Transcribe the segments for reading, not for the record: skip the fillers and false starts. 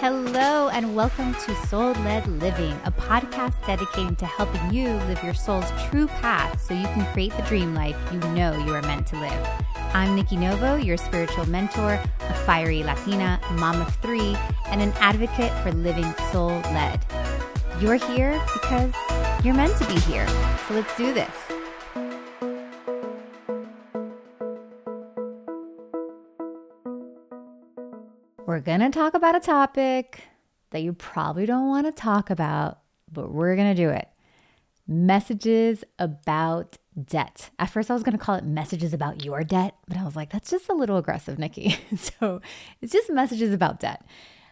Hello, and welcome to Soul-Led Living, a podcast dedicated to helping you live your soul's true path so you can create the dream life you know you are meant to live. I'm Nikki Novo, your spiritual mentor, a fiery Latina, mom of three, and an advocate for living soul-led. You're here because you're meant to be here, so let's do this. We're going to talk about a topic that you probably don't want to talk about, but we're going to do it. Messages about debt. At first I was going to call it messages about your debt, but I was like, that's just a little aggressive, Nikki. So it's just messages about debt.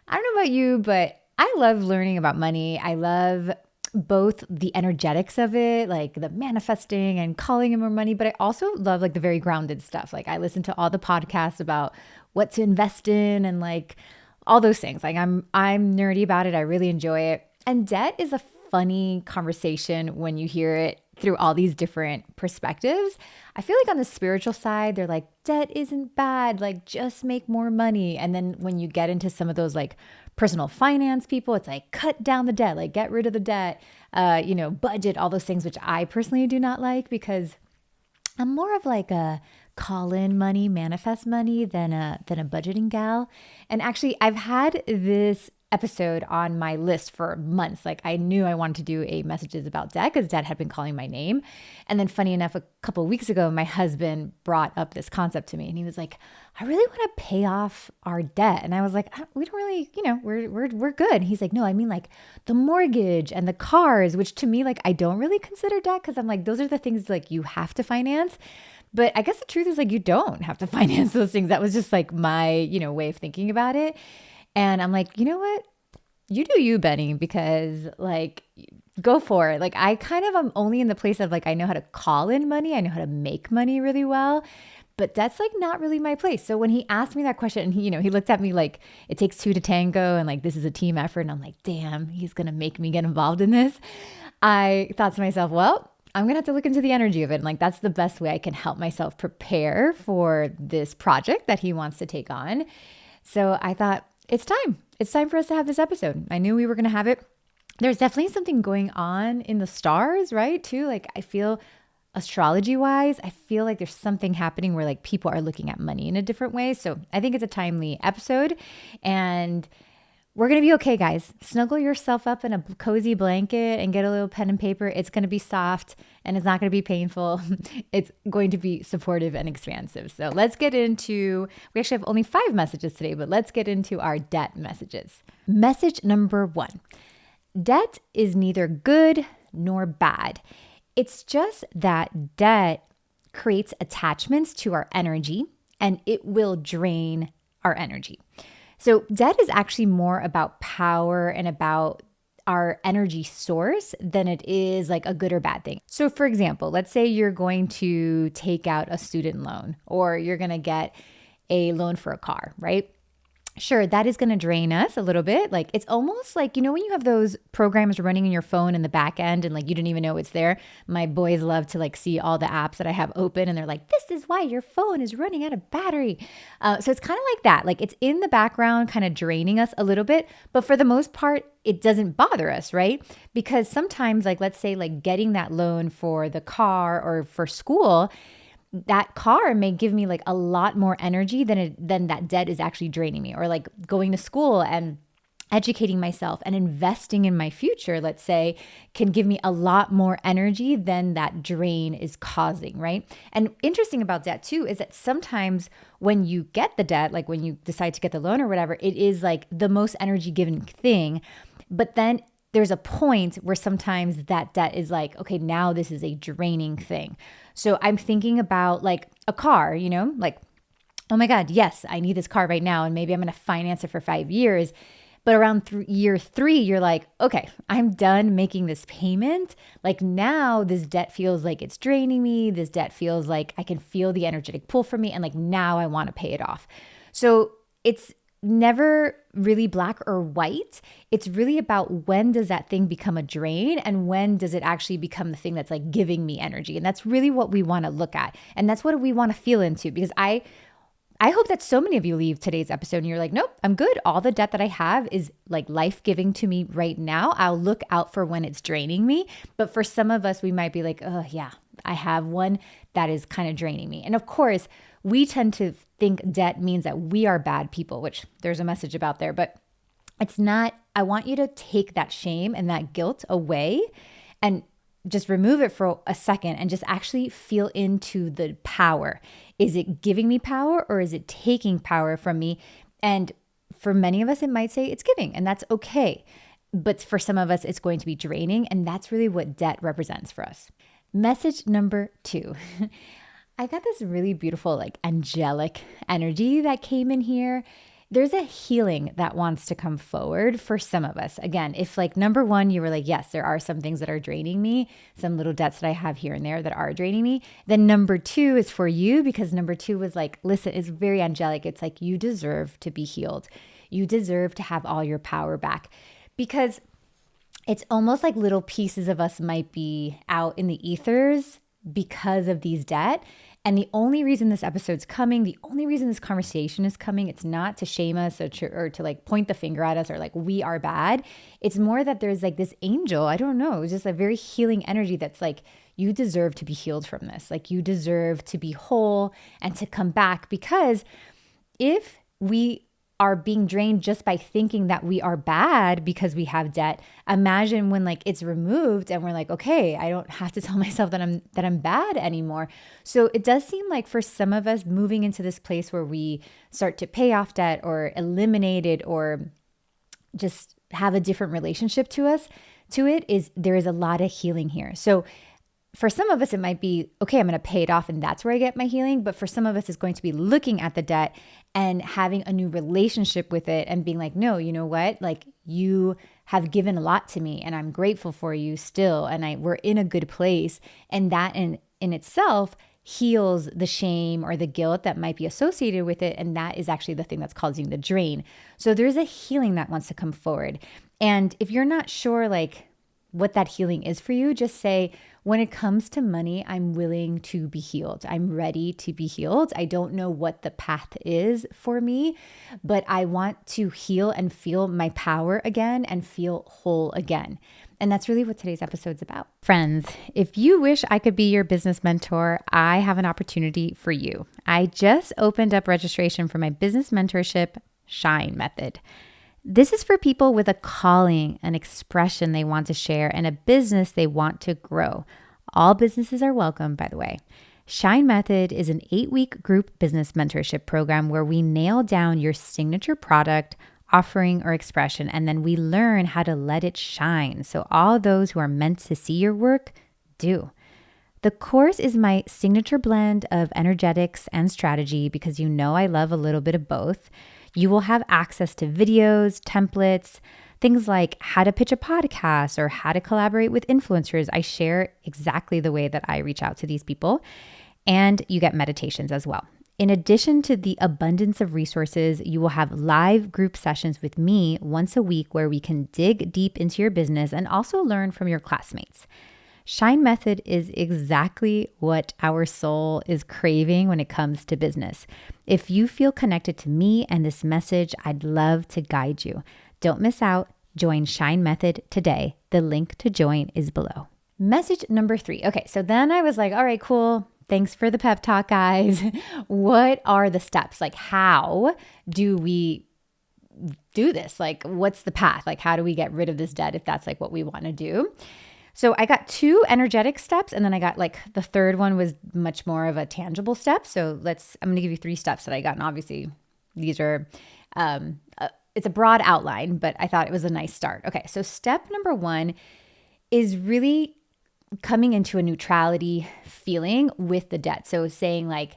I don't know about you, but I love learning about money. I love both the energetics of it, like the manifesting and calling in more money, but I also love like the very grounded stuff. Like I listen to all the podcasts about what to invest in and like all those things. Like I'm nerdy about it. I really enjoy it. And debt is a funny conversation when you hear it through all these different perspectives. I feel like on the spiritual side, they're like, debt isn't bad, like just make more money. And then when you get into some of those like personal finance people, it's like cut down the debt, like get rid of the debt, budget, all those things, which I personally do not like because I'm more of like a call in money, manifest money than a budgeting gal. And actually I've had this episode on my list for months. Like I knew I wanted to do a messages about debt because debt had been calling my name. And then funny enough, a couple of weeks ago, my husband brought up this concept to me and he was like, I really want to pay off our debt. And I was like, we don't really, we're good. And he's like, no, I mean like the mortgage and the cars, which to me, like, I don't really consider debt because I'm like, those are the things like you have to finance. But I guess the truth is like, you don't have to finance those things. That was just like my, way of thinking about it. And I'm like, you know what? You do you, Benny, because like, go for it. Like I kind of am only in the place of like, I know how to call in money. I know how to make money really well, but that's like not really my place. So when he asked me that question and he looked at me like it takes two to tango and like, this is a team effort. And I'm like, damn, he's going to make me get involved in this. I thought to myself, well, I'm going to have to look into the energy of it. And like, that's the best way I can help myself prepare for this project that he wants to take on. So I thought it's time. It's time for us to have this episode. I knew we were going to have it. There's definitely something going on in the stars, right? Too. Like I feel astrology wise, I feel like there's something happening where like people are looking at money in a different way. So I think it's a timely episode and we're going to be okay, guys. Snuggle yourself up in a cozy blanket and get a little pen and paper. It's going to be soft and it's not going to be painful. It's going to be supportive and expansive. So let's get into, we actually have only 5 messages today, but let's get into our debt messages. Message number 1, debt is neither good nor bad. It's just that debt creates attachments to our energy and it will drain our energy. So debt is actually more about power and about our energy source than it is like a good or bad thing. So for example, let's say you're going to take out a student loan or you're going to get a loan for a car, right? Sure, that is going to drain us a little bit. Like it's almost like, when you have those programs running in your phone in the back end and like you didn't even know it's there. My boys love to like see all the apps that I have open and they're like, this is why your phone is running out of battery. So it's kind of like that. Like it's in the background kind of draining us a little bit, but for the most part, it doesn't bother us, right? Because sometimes like, let's say like getting that loan for the car or for school, that car may give me like a lot more energy than that debt is actually draining me, or like going to school and educating myself and investing in my future, let's say, can give me a lot more energy than that drain is causing, right? And interesting about debt too is that sometimes when you get the debt, like when you decide to get the loan or whatever, it is like the most energy giving thing. But then there's a point where sometimes that debt is like, okay, now this is a draining thing. So I'm thinking about like a car, like, oh my God, yes, I need this car right now. And maybe I'm going to finance it for 5 years. But around year 3, you're like, okay, I'm done making this payment. Like now this debt feels like it's draining me. This debt feels like I can feel the energetic pull from me. And like now I want to pay it off. So it's never really black or white. It's really about when does that thing become a drain and when does it actually become the thing that's like giving me energy. And that's really what we want to look at. And that's what we want to feel into, because I hope that so many of you leave today's episode and you're like, nope, I'm good. All the debt that I have is like life-giving to me right now. I'll look out for when it's draining me. But for some of us, we might be like, oh yeah, I have one that is kind of draining me. And of course, we tend to think debt means that we are bad people, which there's a message about there, but it's not. I want you to take that shame and that guilt away and just remove it for a second and just actually feel into the power. Is it giving me power or is it taking power from me? And for many of us, it might say it's giving, and that's okay. But for some of us, it's going to be draining. And that's really what debt represents for us. Message number 2. I got this really beautiful, like angelic energy that came in here. There's a healing that wants to come forward for some of us. Again, if like number 1, you were like, yes, there are some things that are draining me, some little debts that I have here and there that are draining me. Then number 2 is for you, because number 2 was like, listen, it's very angelic. It's like, you deserve to be healed. You deserve to have all your power back, because it's almost like little pieces of us might be out in the ethers because of these debt. And the only reason this episode's coming, the only reason this conversation is coming, it's not to shame us or to like point the finger at us or like we are bad. It's more that there's like this angel, I don't know, it's just a very healing energy that's like, you deserve to be healed from this. Like you deserve to be whole and to come back, because if we are being drained just by thinking that we are bad because we have debt, imagine when like it's removed and we're like, okay, I don't have to tell myself that I'm bad anymore. So it does seem like for some of us, moving into this place where we start to pay off debt or eliminate it or just have a different relationship to it, is there is a lot of healing here. So for some of us, it might be, okay, I'm going to pay it off and that's where I get my healing. But for some of us, it's going to be looking at the debt and having a new relationship with it and being like, no, you know what? Like you have given a lot to me and I'm grateful for you still. And we're in a good place. And that in itself heals the shame or the guilt that might be associated with it. And that is actually the thing that's causing the drain. So there's a healing that wants to come forward. And if you're not sure, like, what that healing is for you, just say, when it comes to money, I'm willing to be healed. I'm ready to be healed. I don't know what the path is for me, but I want to heal and feel my power again and feel whole again. And that's really what today's episode's about. Friends, if you wish I could be your business mentor, I have an opportunity for you. I just opened up registration for my business mentorship, Shine Method. This is for people with a calling, an expression they want to share, and a business they want to grow. All businesses are welcome, by the way. Shine Method is an 8-week group business mentorship program where we nail down your signature product, offering, or expression, and then we learn how to let it shine so all those who are meant to see your work do. The course is my signature blend of energetics and strategy, because you know I love a little bit of both. You will have access to videos, templates, things like how to pitch a podcast or how to collaborate with influencers. I share exactly the way that I reach out to these people. And you get meditations as well. In addition to the abundance of resources, you will have live group sessions with me once a week where we can dig deep into your business and also learn from your classmates. Shine Method is exactly what our soul is craving when it comes to business. If you feel connected to me and this message, I'd love to guide you. Don't miss out. Join Shine Method today. The link to join is below. Message number 3. Okay, so then I was like, all right, cool. Thanks for the pep talk, guys. What are the steps? Like, how do we do this? Like, what's the path? Like, how do we get rid of this debt if that's like what we want to do? So I got 2 energetic steps, and then I got like the third one was much more of a tangible step. So I'm going to give you 3 steps that I got. And obviously these are, it's a broad outline, but I thought it was a nice start. Okay. So step number 1 is really coming into a neutrality feeling with the debt. So saying like,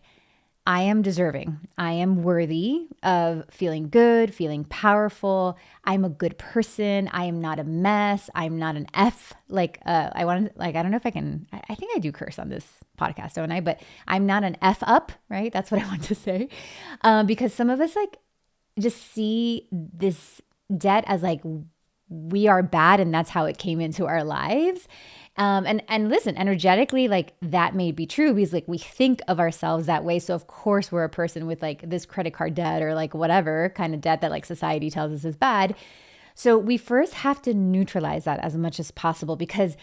I am deserving. I am worthy of feeling good, feeling powerful. I'm a good person. I am not a mess. I'm not an F. I don't know if I can, I think I do curse on this podcast, don't I? But I'm not an F up, right? That's what I want to say. Because some of us like just see this debt as like, we are bad and that's how it came into our lives. And listen, energetically, like that may be true because like we think of ourselves that way. So of course we're a person with like this credit card debt or like whatever kind of debt that like society tells us is bad. So we first have to neutralize that as much as possible, because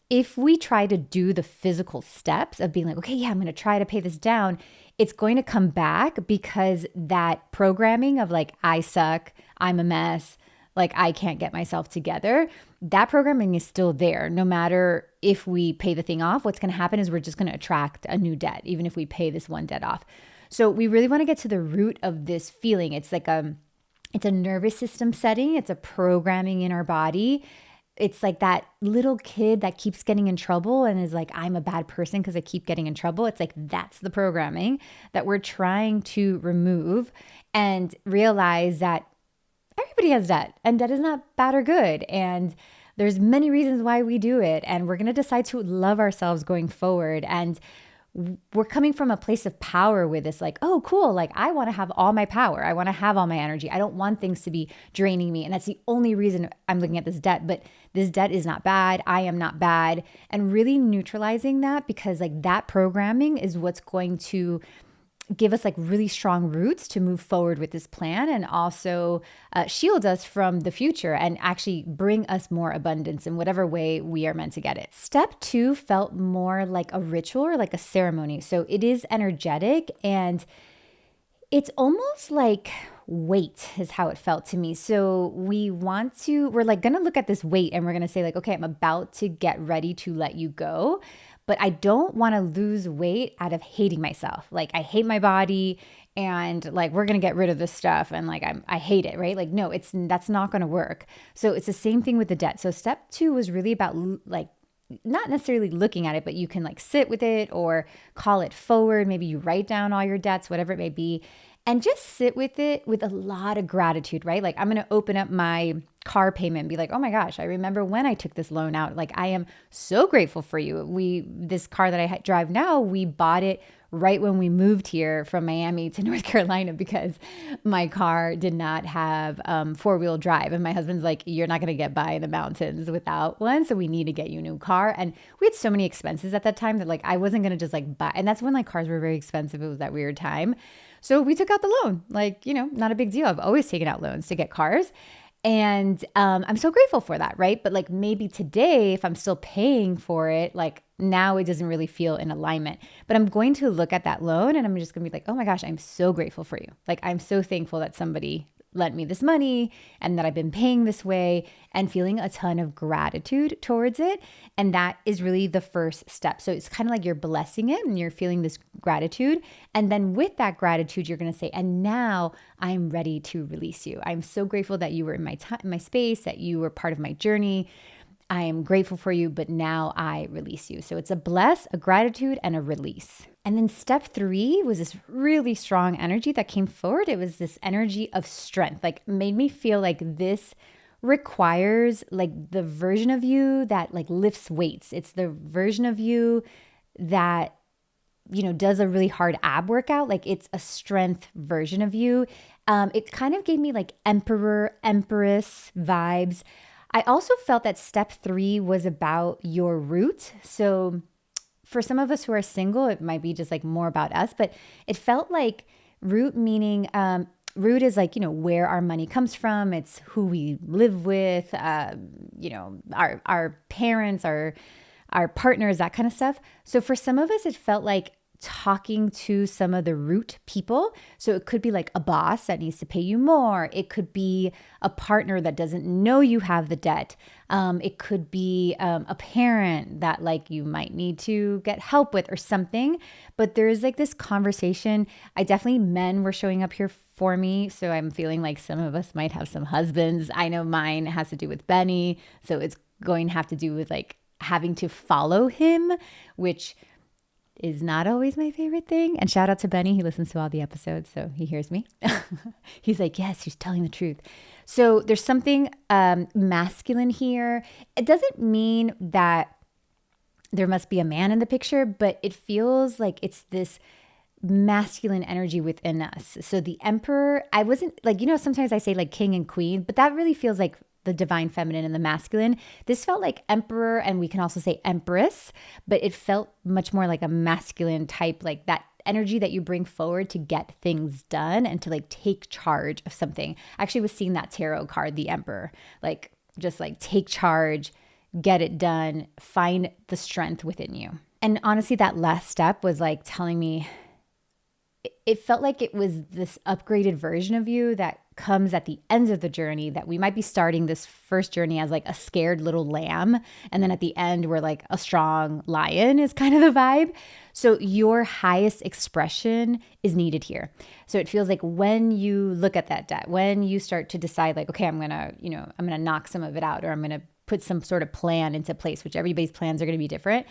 if we try to do the physical steps of being like, okay, yeah, I'm going to try to pay this down, it's going to come back because that programming of like, I suck, I'm a mess, like I can't get myself together, that programming is still there. No matter if we pay the thing off, what's going to happen is we're just going to attract a new debt, even if we pay this one debt off. So we really want to get to the root of this feeling. It's a nervous system setting. It's a programming in our body. It's like that little kid that keeps getting in trouble and is like, I'm a bad person because I keep getting in trouble. It's like, that's the programming that we're trying to remove and realize that everybody has debt, and debt is not bad or good. And there's many reasons why we do it. And we're going to decide to love ourselves going forward. And we're coming from a place of power with this, like, oh, cool. Like, I want to have all my power. I want to have all my energy. I don't want things to be draining me. And that's the only reason I'm looking at this debt. But this debt is not bad. I am not bad. And really neutralizing that, because like that programming is what's going to give us like really strong roots to move forward with this plan, and also shield us from the future and actually bring us more abundance in whatever way we are meant to get it. Step 2 felt more like a ritual or like a ceremony. So it is energetic, and it's almost like weight is how it felt to me. So we're like going to look at this weight and we're going to say like, okay, I'm about to get ready to let you go. But I don't want to lose weight out of hating myself. Like I hate my body and like we're going to get rid of this stuff and like I hate it, right? Like no, that's not going to work. So it's the same thing with the debt. So step 2 was really about like not necessarily looking at it, but you can like sit with it or call it forward. Maybe you write down all your debts, whatever it may be, and just sit with it with a lot of gratitude, right? Like I'm going to open up my car payment and be like, oh my gosh, I remember when I took this loan out. Like I am so grateful for you. This car that I drive now, we bought it right when we moved here from Miami to North Carolina because my car did not have 4-wheel drive. And my husband's like, you're not going to get by in the mountains without one. So we need to get you a new car. And we had so many expenses at that time that like I wasn't going to just like buy. And that's when like cars were very expensive. It was that weird time. So we took out the loan, like, not a big deal. I've always taken out loans to get cars. And I'm so grateful for that, right? But like maybe today, if I'm still paying for it, like now it doesn't really feel in alignment. But I'm going to look at that loan and I'm just going to be like, oh my gosh, I'm so grateful for you. Like I'm so thankful that somebody lent me this money and that I've been paying this way, and feeling a ton of gratitude towards it. And that is really the first step. So it's kind of like you're blessing it and you're feeling this gratitude. And then with that gratitude, you're going to say, and now I'm ready to release you. I'm so grateful that you were in my time, in my space, that you were part of my journey. I am grateful for you, but now I release you. So it's a bless, a gratitude, and a release. And then step 3 was this really strong energy that came forward. It was this energy of strength, like made me feel like this requires like the version of you that like lifts weights. It's the version of you that, does a really hard ab workout. Like it's a strength version of you. It kind of gave me like emperor, empress vibes. I also felt that step 3 was about your root. So for some of us who are single, it might be just like more about us, but it felt like root meaning, root is like, where our money comes from. It's who we live with, our parents, our partners, that kind of stuff. So for some of us, it felt like talking to some of the root people. So it could be like a boss that needs to pay you more. It could be a partner that doesn't know you have the debt. It could be a parent that like you might need to get help with or something. But there's like this conversation. Men were showing up here for me. So I'm feeling like some of us might have some husbands. I know mine has to do with Benny. So it's going to have to do with like having to follow him, which is not always my favorite thing. And shout out to Benny. He listens to all the episodes, so he hears me. He's like, yes, she's telling the truth. So there's something masculine here. It doesn't mean that there must be a man in the picture, but it feels like it's this masculine energy within us. So the emperor, I wasn't like, sometimes I say like king and queen, but that really feels like the divine feminine and the masculine. This felt like emperor, and we can also say empress, but it felt much more like a masculine type, like that energy that you bring forward to get things done and to like take charge of something. I actually was seeing that tarot card, the emperor, like just like take charge, get it done, find the strength within you. And honestly, that last step was like telling me, it felt like it was this upgraded version of you that comes at the end of the journey, that we might be starting this first journey as like a scared little lamb. And then at the end, we're like a strong lion is kind of the vibe. So your highest expression is needed here. So it feels like when you look at that debt, when you start to decide like, okay, I'm going to knock some of it out, or I'm going to put some sort of plan into place, which everybody's plans are going to be different.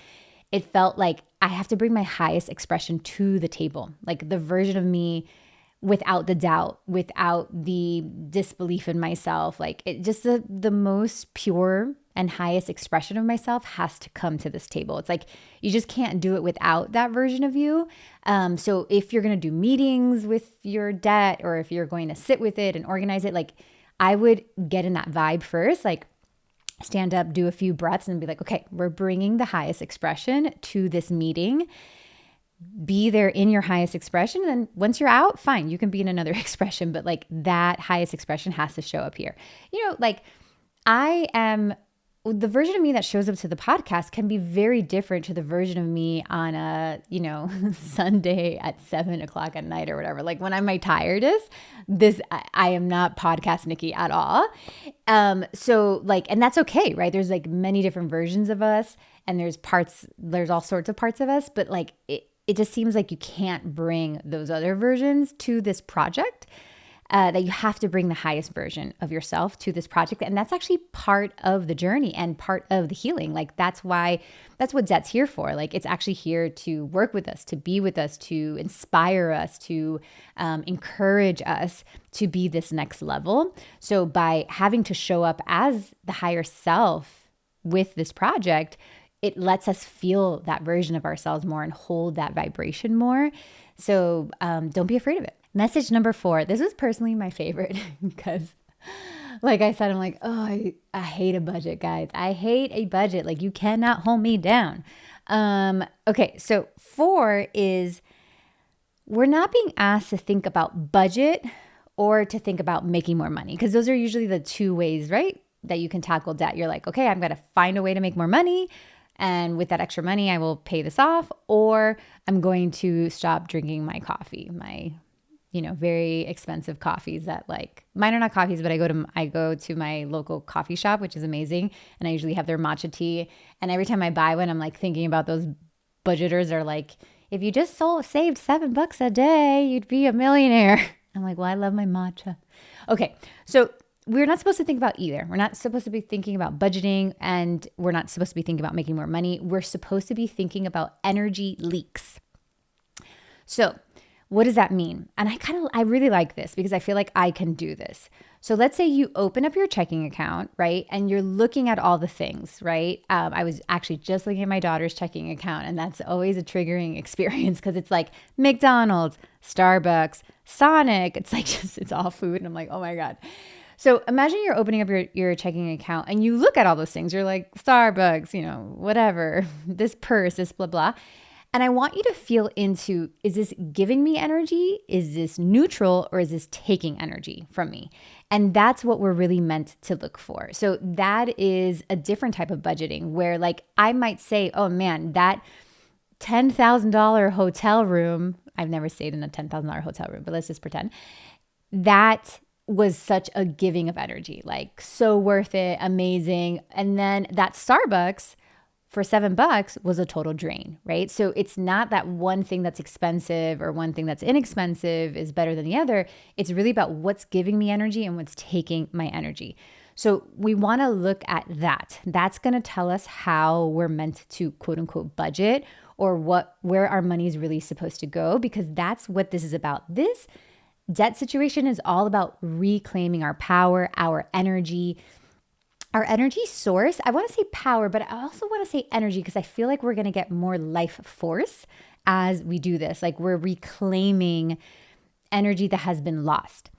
It felt like I have to bring my highest expression to the table, like the version of me without the doubt, without the disbelief in myself. Like it just the most pure and highest expression of myself has to come to this table. It's like you just can't do it without that version of you. So if you're going to do meetings with your debt, or if you're going to sit with it and organize it, like I would get in that vibe first, like stand up, do a few breaths and be like, okay, we're bringing the highest expression to this meeting. Be there in your highest expression. And then once you're out, fine, you can be in another expression, but like that highest expression has to show up here. Like the version of me that shows up to the podcast can be very different to the version of me on a, Sunday at 7:00 at night or whatever. Like when I'm my tiredest, I am not podcast Nikki at all. So like, and that's okay, right? There's like many different versions of us, and there's all sorts of parts of us, but like it just seems like you can't bring those other versions to this project. That you have to bring the highest version of yourself to this project. And that's actually part of the journey and part of the healing. Like that's what Debt's here for. Like it's actually here to work with us, to be with us, to inspire us, to encourage us to be this next level. So by having to show up as the higher self with this project, it lets us feel that version of ourselves more and hold that vibration more. So don't be afraid of it. Message number 4. This was personally my favorite because like I said, I'm like, oh, I hate a budget, guys. I hate a budget. Like you cannot hold me down. Okay. So 4 is we're not being asked to think about budget or to think about making more money, because those are usually the two ways, right, that you can tackle debt. You're like, okay, I'm going to find a way to make more money. And with that extra money, I will pay this off, or I'm going to stop drinking my coffee, my very expensive coffees that like mine are not coffees, but I go to my local coffee shop, which is amazing. And I usually have their matcha tea. And every time I buy one, I'm like thinking about those budgeters are like, if you just saved $7 a day, you'd be a millionaire. I'm like, well, I love my matcha. Okay. So we're not supposed to think about either. We're not supposed to be thinking about budgeting, and we're not supposed to be thinking about making more money. We're supposed to be thinking about energy leaks. So what does that mean? And I really like this because I feel like I can do this. So let's say you open up your checking account, right? And you're looking at all the things, right? I was actually just looking at my daughter's checking account, and that's always a triggering experience because it's like McDonald's, Starbucks, Sonic. It's like it's all food. And I'm like, oh my God. So imagine you're opening up your checking account and you look at all those things. You're like Starbucks, whatever, this purse, this blah, blah. And I want you to feel into, is this giving me energy? Is this neutral, or is this taking energy from me? And that's what we're really meant to look for. So that is a different type of budgeting where like I might say, oh man, that $10,000 hotel room, I've never stayed in a $10,000 hotel room, but let's just pretend that was such a giving of energy, like so worth it, amazing. And then that Starbucks for $7 was a total drain, right? So it's not that one thing that's expensive or one thing that's inexpensive is better than the other. It's really about what's giving me energy and what's taking my energy. So we want to look at that. That's going to tell us how we're meant to quote unquote budget, or where our money is really supposed to go, because that's what this is about. This debt situation is all about reclaiming our power, our energy source. I want to say power, but I also want to say energy, because I feel like we're going to get more life force as we do this. Like we're reclaiming energy that has been lost.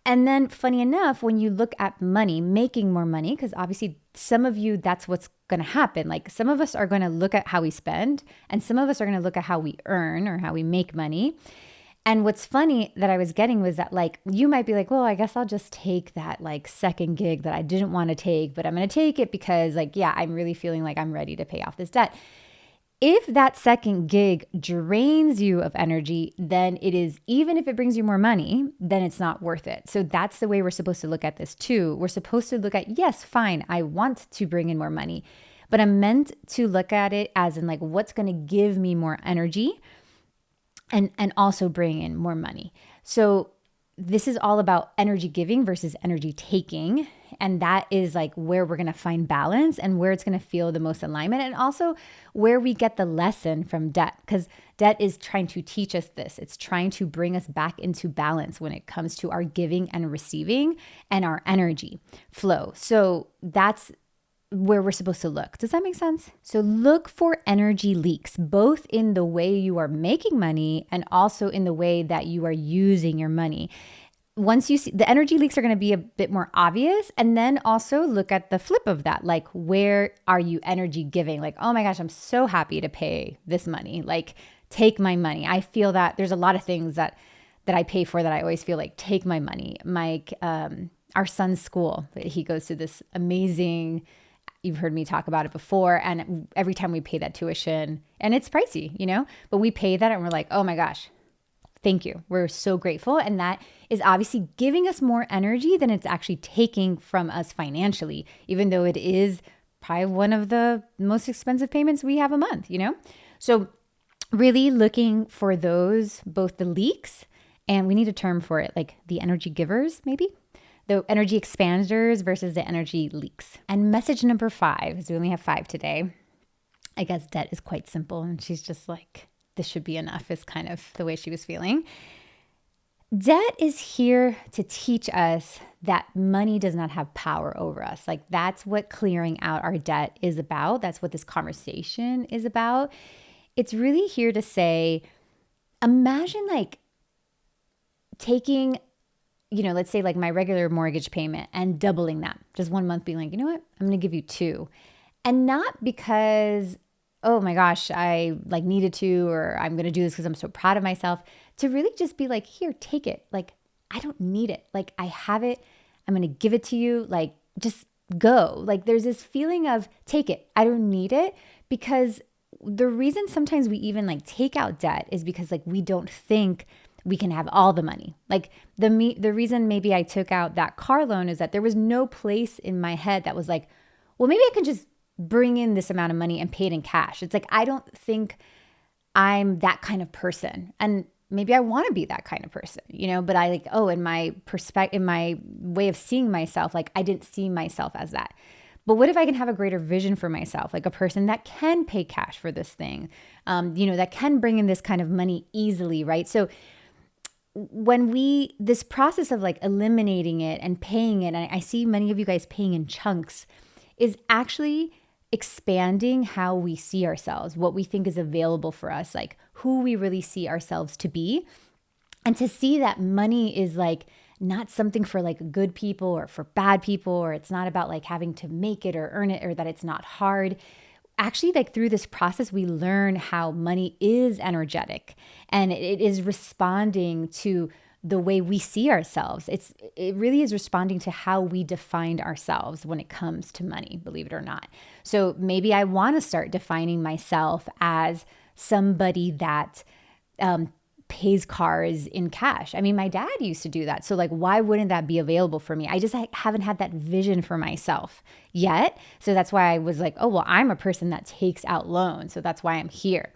And then funny enough, when you look at money, making more money, because obviously some of you, that's what's going to happen. Like some of us are going to look at how we spend and some of us are going to look at how we earn or how we make money. And what's funny that I was getting was that like, you might be like, well, I guess I'll just take that like second gig that I didn't want to take, but I'm going to take it because like, yeah, I'm really feeling like I'm ready to pay off this debt. If that second gig drains you of energy, then it is, even if it brings you more money, then it's not worth it. So that's the way we're supposed to look at this too. We're supposed to look at, yes, fine, I want to bring in more money, but I'm meant to look at it as in like, what's going to give me more energy and also bring in more money. So this is all about energy giving versus energy taking. And that is like where we're going to find balance and where it's going to feel the most alignment, and also where we get the lesson from debt, because debt is trying to teach us this. It's trying to bring us back into balance when it comes to our giving and receiving and our energy flow. So that's where we're supposed to look. Does that make sense? So look for energy leaks, both in the way you are making money and also in the way that you are using your money. Once you see the energy leaks are going to be a bit more obvious, and then also look at the flip of that. Like, where are you energy giving? Like, oh my gosh, I'm so happy to pay this money. Like, take my money. I feel that there's a lot of things that I pay for that I always feel like, take my money. Our son's school, he goes to this amazing, you've heard me talk about it before. And every time we pay that tuition, and it's pricey, but we pay that and we're like, oh my gosh, thank you. We're so grateful. And that is obviously giving us more energy than it's actually taking from us financially, even though it is probably one of the most expensive payments we have a month, So really looking for those, both the leaks, and we need a term for it, like the energy givers, maybe the energy expanders versus the energy leaks. And message number 5, because we only have 5 today. I guess debt is quite simple. And she's just like, this should be enough, is kind of the way she was feeling. Debt is here to teach us that money does not have power over us. Like, that's what clearing out our debt is about. That's what this conversation is about. It's really here to say, imagine like taking, let's say like my regular mortgage payment and doubling that. Just one month being like, you know what? I'm going to give you 2. And not because, oh my gosh, I like needed to, or I'm going to do this because I'm so proud of myself, to really just be like, here, take it. Like, I don't need it. Like, I have it. I'm going to give it to you. Like, just go. Like, there's this feeling of take it. I don't need it, because the reason sometimes we even like take out debt is because like we don't think we can have all the money. Like the reason maybe I took out that car loan is that there was no place in my head that was like, well, maybe I can just bring in this amount of money and pay it in cash. It's like, I don't think I'm that kind of person. And maybe I want to be that kind of person, but I like, in my perspective, in my way of seeing myself, like I didn't see myself as that. But what if I can have a greater vision for myself, like a person that can pay cash for this thing, that can bring in this kind of money easily, right? So when this process of like eliminating it and paying it, and I see many of you guys paying in chunks, is actually expanding how we see ourselves, what we think is available for us, like who we really see ourselves to be. And to see that money is like not something for like good people or for bad people, or it's not about like having to make it or earn it, or that it's not hard. Actually, like through this process, we learn how money is energetic and it is responding to the way we see ourselves. It really is responding to how we defined ourselves when it comes to money, believe it or not. So maybe I want to start defining myself as somebody that pays cars in cash. I mean, my dad used to do that. So like, why wouldn't that be available for me? I just haven't had that vision for myself yet. So that's why I was like, oh, well, I'm a person that takes out loans. So that's why I'm here.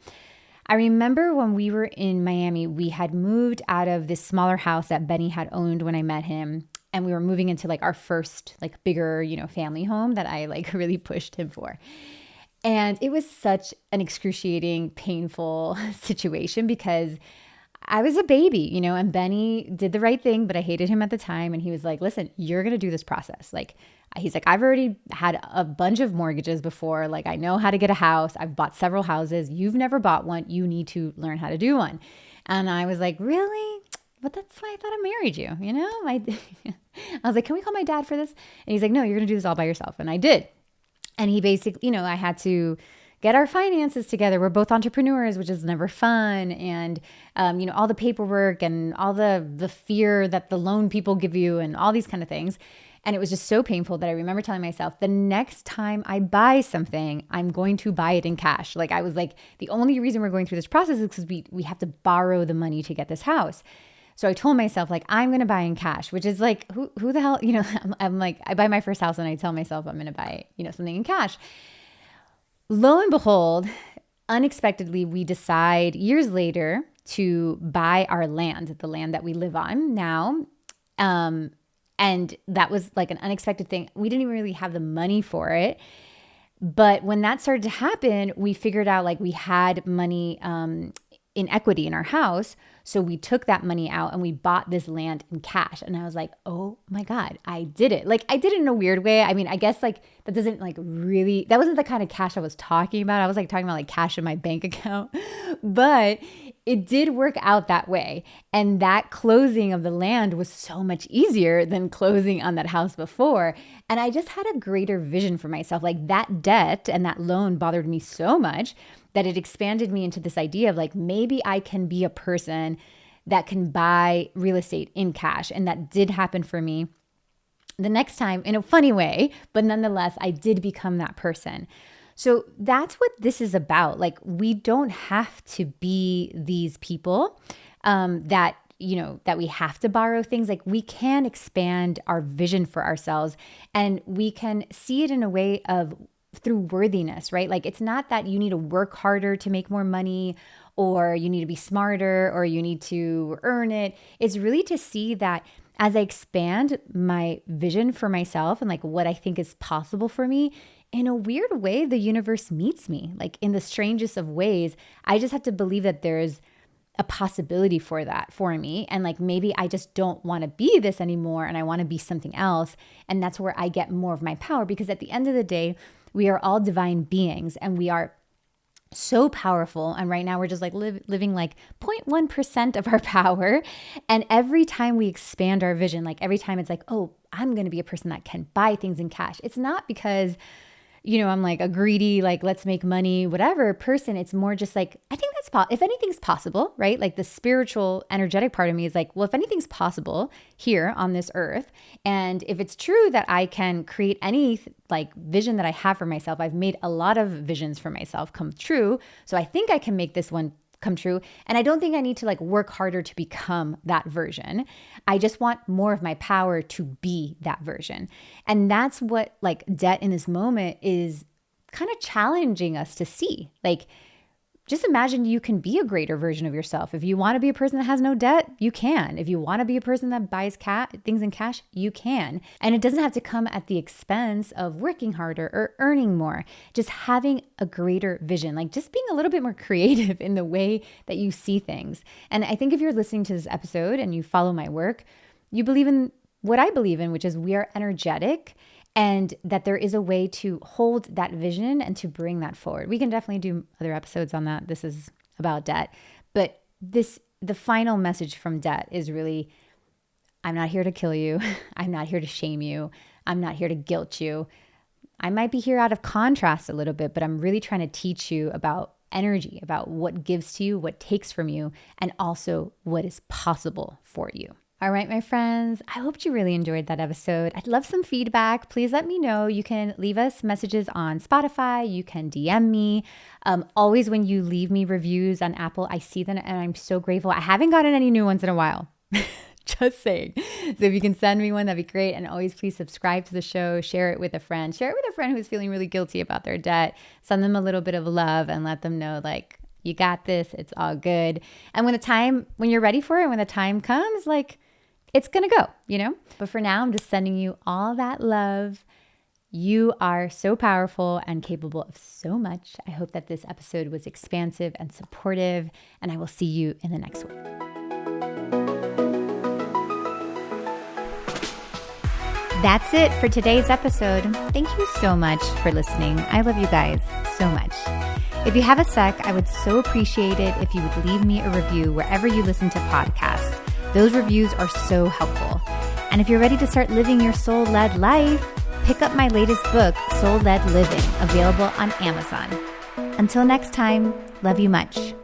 I remember when we were in Miami, we had moved out of this smaller house that Benny had owned when I met him. And we were moving into like our first like bigger, family home that I like really pushed him for. And it was such an excruciating, painful situation because I was a baby, and Benny did the right thing, but I hated him at the time. And he was like, listen, you're going to do this process. Like, he's like, I've already had a bunch of mortgages before. Like, I know how to get a house. I've bought several houses. You've never bought one. You need to learn how to do one. And I was like, really? but that's why I thought I married you, you know? I was like, can we call my dad for this? And he's like, no, you're going to do this all by yourself. And I did. And he basically, you know, I had to get our finances together. We're both entrepreneurs, which is never fun. And, you know, all the paperwork and all the fear that the loan people give you and all these kind of things. And it was just so painful that I remember telling myself, the next time I buy something, I'm going to buy it in cash. Like I was like, the only reason we're going through this process is because we have to borrow the money to get this house. So I told myself, like, I'm going to buy in cash, which is like, who the hell, you know, I'm like, I buy my first house and I tell myself I'm going to buy, you know, something in cash. Lo and behold, unexpectedly, we decide years later to buy our land, the land that we live on now. And that was like an unexpected thing. We didn't even really have the money for it. But when that started to happen, we figured out like we had money in equity in our house. So we took that money out and we bought this land in cash. And I was like, oh my God, I did it. Like I did it in a weird way. I mean, I guess like that doesn't like really, that wasn't the kind of cash I was talking about. I was like talking about like cash in my bank account, but it did work out that way. And that closing of the land was so much easier than closing on that house before. And I just had a greater vision for myself. Like that debt and that loan bothered me so much that it expanded me into this idea of like, maybe I can be a person that can buy real estate in cash. And that did happen for me the next time in a funny way, but nonetheless, I did become that person. So that's what this is about. Like, we don't have to be these people that, you know, that we have to borrow things. Like, we can expand our vision for ourselves and we can see it in a way of through worthiness, right? Like, it's not that you need to work harder to make more money or you need to be smarter or you need to earn it. It's really to see that as I expand my vision for myself and like what I think is possible for me, in a weird way, the universe meets me, like in the strangest of ways. I just have to believe that there's a possibility for that for me. And like, maybe I just don't want to be this anymore and I want to be something else. And that's where I get more of my power, because at the end of the day, we are all divine beings and we are so powerful. And right now we're just like living like 0.1% of our power. And every time we expand our vision, like every time it's like, oh, I'm going to be a person that can buy things in cash. It's not because, you know, I'm like a greedy, like, let's make money, whatever person. It's more just like, I think that's if anything's possible, right? Like the spiritual, energetic part of me is like, well, if anything's possible here on this earth, and if it's true that I can create any like vision that I have for myself, I've made a lot of visions for myself come true. So I think I can make this one come true. And I don't think I need to like work harder to become that version. I just want more of my power to be that version. And that's what like debt in this moment is kind of challenging us to see. Like, just imagine you can be a greater version of yourself. If you want to be a person that has no debt, you can. If you want to be a person that buys things in cash, you can. And it doesn't have to come at the expense of working harder or earning more. Just having a greater vision, like just being a little bit more creative in the way that you see things. And I think if you're listening to this episode and you follow my work, you believe in what I believe in, which is we are energetic, and that there is a way to hold that vision and to bring that forward. We can definitely do other episodes on that. This is about debt. But the final message from debt is really, I'm not here to kill you. I'm not here to shame you. I'm not here to guilt you. I might be here out of contrast a little bit, but I'm really trying to teach you about energy, about what gives to you, what takes from you, and also what is possible for you. All right, my friends, I hope you really enjoyed that episode. I'd love some feedback. Please let me know. You can leave us messages on Spotify. You can DM me. Always when you leave me reviews on Apple, I see them and I'm so grateful. I haven't gotten any new ones in a while. Just saying. So if you can send me one, that'd be great. And always please subscribe to the show. Share it with a friend. Share it with a friend who's feeling really guilty about their debt. Send them a little bit of love and let them know, like, you got this. It's all good. And when you're ready for it, when the time comes, like, it's going to go, you know? But for now, I'm just sending you all that love. You are so powerful and capable of so much. I hope that this episode was expansive and supportive, and I will see you in the next one. That's it for today's episode. Thank you so much for listening. I love you guys so much. If you have a sec, I would so appreciate it if you would leave me a review wherever you listen to podcasts. Those reviews are so helpful. And if you're ready to start living your soul-led life, pick up my latest book, Soul Led Living, available on Amazon. Until next time, love you much.